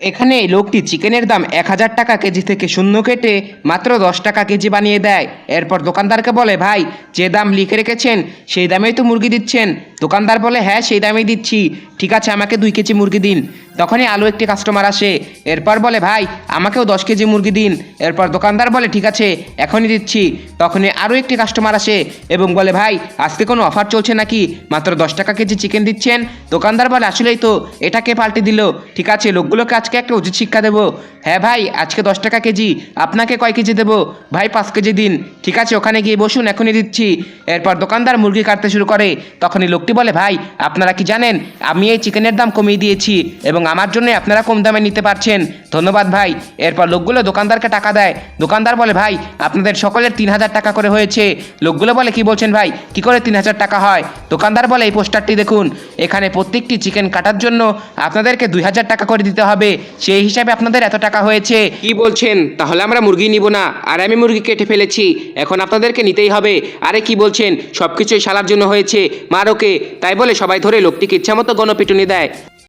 এখানে এই লোকটি চিকেনের দাম ১,০০০ টাকা কেজি থেকে শূন্য কেটে মাত্র ১০ টাকা কেজি বানিয়ে দেয়। এরপর দোকানদারকে বলে, ভাই যে দাম লিখে রেখেছেন সেই দামেই তো মুরগি দিচ্ছেন। দোকানদার বলে, হ্যাঁ সেই দামেই দিচ্ছি, ঠিক আছে আমাকে 2 কেজি মুরগি দিন। তখনই আলু একটি কাস্টমার আসে, এরপর বলে, ভাই আমাকেও 10 কেজি মুরগি দিন। এরপর দোকানদার বলে, ঠিক আছে এখনই দিচ্ছি। তখনই আরও একটি কাস্টমার আসে এবং বলে, ভাই আজকে কোনো অফার চলছে নাকি, মাত্র 10 টাকা কেজি চিকেন দিচ্ছেন। দোকানদার বলে, আসলেই তো, এটাকে পাল্টে দিল, ঠিক আছে লোকগুলোকে আজকে একটা উচিত শিক্ষা দেবো। হ্যাঁ ভাই আজকে 10 টাকা কেজি, আপনাকে কয় কেজি দেবো? ভাই 5 কেজি দিন। ঠিক আছে ওখানে গিয়ে বসুন, এখনই দিচ্ছি। এরপর দোকানদার মুরগি কাটতে শুরু করে। তখনই লোকটি বলে, ভাই আপনারা কি জানেন আমি এই চিকেনের দাম কমিয়ে দিয়েছি এবং আমার জন্য আপনারা কম দামে নিতে পারছেন, ধন্যবাদ ভাই। এরপর লোকগুলো দোকানদারকে টাকা দেয়। দোকানদার বলে, ভাই আপনাদের সকলের 3,000 টাকা করে হয়েছে। লোকগুলো বলে, কি বলছেন ভাই, কি করে 3,000 টাকা হয়? দোকানদার বলে, এই পোস্টারটি দেখুন, এখানে প্রত্যেকটি চিকেন কাটার জন্য আপনাদেরকে 2,000 টাকা করে দিতে হবে, সেই হিসাবে আপনাদের এত টাকা হয়েছে। কি বলছেন, তাহলে আমরা মুরগি নিব না, আর আমি মুরগি কেটে ফেলেছি, এখন আপনাদেরকে নিতেই হবে। আরে কি বলছেন, সব কিছুই শালার জন্য হয়েছে, মার ওকে। তাই বলে সবাই ধরে লোকটিকে ইচ্ছামতো গণপিটুনি দেয়।